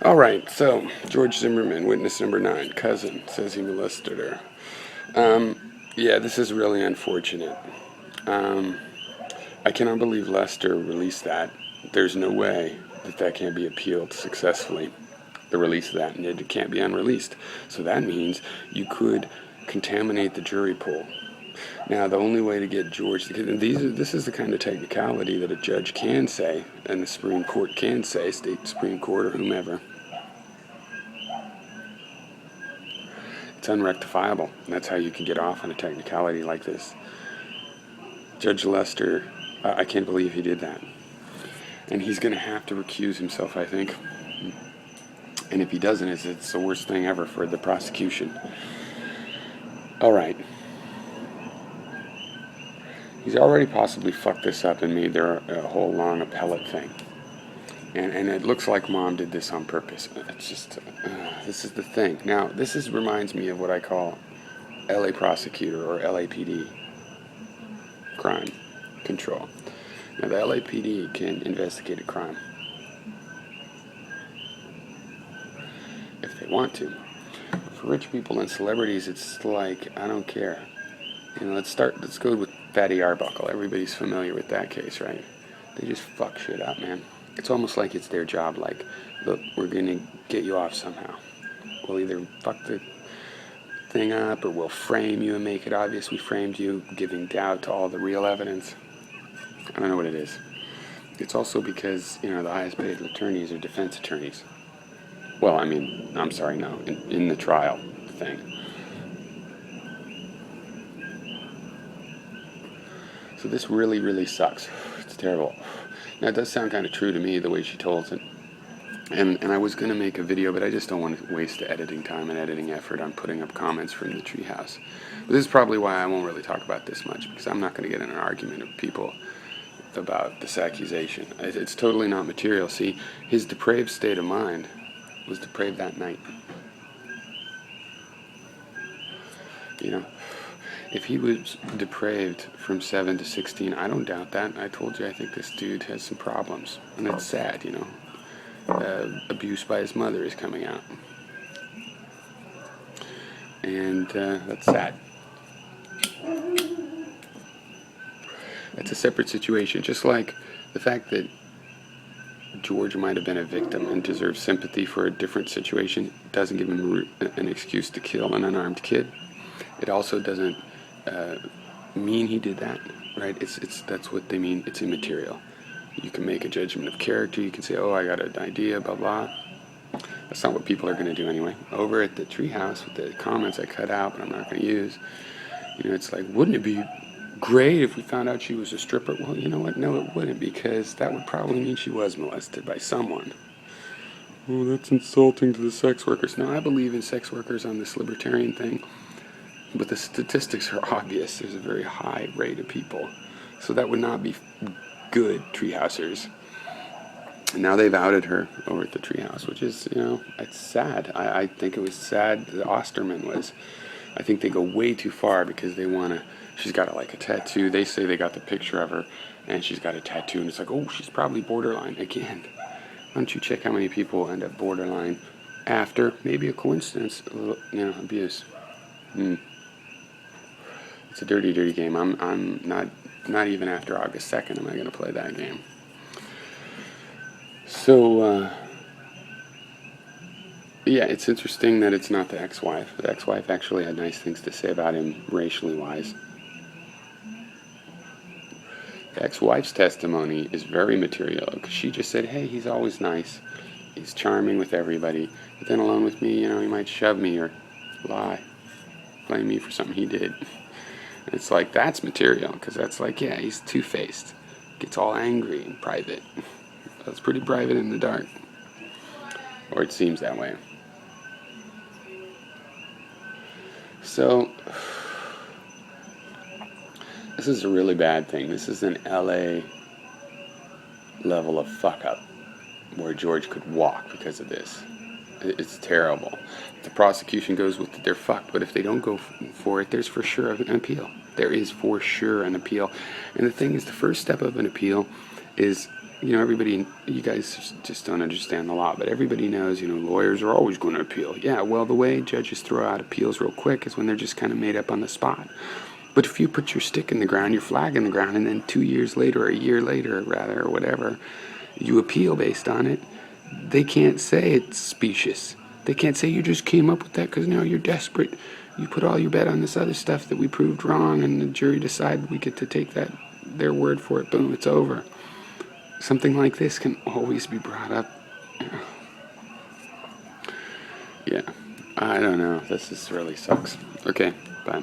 All right, so George Zimmerman, witness number 9, cousin, says he molested her. Yeah, this is really unfortunate. Um, I cannot believe Lester released that. There's no way that that can be appealed successfully, the release of that, and it can't be unreleased. So that means you could contaminate the jury pool. Now, the only way to get George, this is the kind of technicality that a judge can say, and the Supreme Court can say, state Supreme Court or whomever. It's unrectifiable. That's how you can get off on a technicality like this. Judge Lester, I can't believe he did that. And he's going to have to recuse himself, I think. And if he doesn't, it's the worst thing ever for the prosecution. All right. He's already possibly fucked this up and made there a whole long appellate thing. And it looks like Mom did this on purpose. It's just, this is the thing. Now, reminds me of what I call LA prosecutor or LAPD crime control. Now, the LAPD can investigate a crime if they want to. For rich people and celebrities, it's like, I don't care. Let's go with Fatty Arbuckle. Everybody's familiar with that case, right? They just fuck shit up, man. It's almost like it's their job, like, look, we're going to get you off somehow. We'll either fuck the thing up or we'll frame you and make it obvious we framed you, giving doubt to all the real evidence. I don't know what it is. It's also because, the highest paid attorneys are defense attorneys. Well, I'm sorry, no, in the trial thing. So this really, really sucks. It's terrible. Now, it does sound kind of true to me, the way she told it. And I was going to make a video, but I just don't want to waste the editing time and editing effort on putting up comments from the treehouse. But this is probably why I won't really talk about this much, because I'm not going to get in an argument with people about this accusation. It's totally not material. See, his depraved state of mind was depraved that night. If he was depraved from 7 to 16, I don't doubt that. I told you I think this dude has some problems. And it's sad, abuse by his mother is coming out. And that's sad. That's a separate situation. Just like the fact that George might have been a victim and deserves sympathy for a different situation doesn't give him an excuse to kill an unarmed kid. It also doesn't mean he did that, right? That's what they mean. It's immaterial. You can make a judgment of character. You can say, oh, I got an idea, blah, blah. That's not what people are going to do anyway. Over at the treehouse with the comments I cut out, but I'm not going to use, it's like, wouldn't it be great if we found out she was a stripper? Well, you know what? No, it wouldn't, because that would probably mean she was molested by someone. Oh, that's insulting to the sex workers. No, I believe in sex workers on this libertarian thing. But the statistics are obvious. There's a very high rate of people. So that would not be good, treehousers. And now they've outed her over at the treehouse, which is, it's sad. I think it was sad the Osterman was. I think they go way too far because they want to. She's got a tattoo. They say they got the picture of her, and she's got a tattoo, and it's like, oh, she's probably borderline. Again, why don't you check how many people end up borderline after, maybe a coincidence, abuse. It's a dirty, dirty game. I'm not even after August 2nd am I going to play that game. So, yeah, it's interesting that it's not the ex-wife. The ex-wife actually had nice things to say about him, racially wise. The ex-wife's testimony is very material, because she just said, hey, he's always nice. He's charming with everybody. But then alone with me, he might shove me or lie. Blame me for something he did. It's like, that's material, because that's like, yeah, he's two-faced. Gets all angry in private. That's pretty private in the dark. Or it seems that way. So, this is a really bad thing. This is an LA level of fuck-up, where George could walk because of this. It's terrible. The prosecution goes with it, they're fucked, but if they don't go for it, there's for sure an appeal. There is for sure an appeal. And the thing is, the first step of an appeal is everybody, you guys just don't understand the law, but everybody knows, lawyers are always going to appeal. Yeah, well, the way judges throw out appeals real quick is when they're just kind of made up on the spot. But if you put your stick in the ground, your flag in the ground, and then 2 years later, or a year later, rather, or whatever, you appeal based on it, they can't say it's specious. They can't say you just came up with that because now you're desperate. You put all your bet on this other stuff that we proved wrong, and the jury decided we get to take their word for it. Boom, it's over. Something like this can always be brought up. Yeah, I don't know. This really sucks. Okay, bye.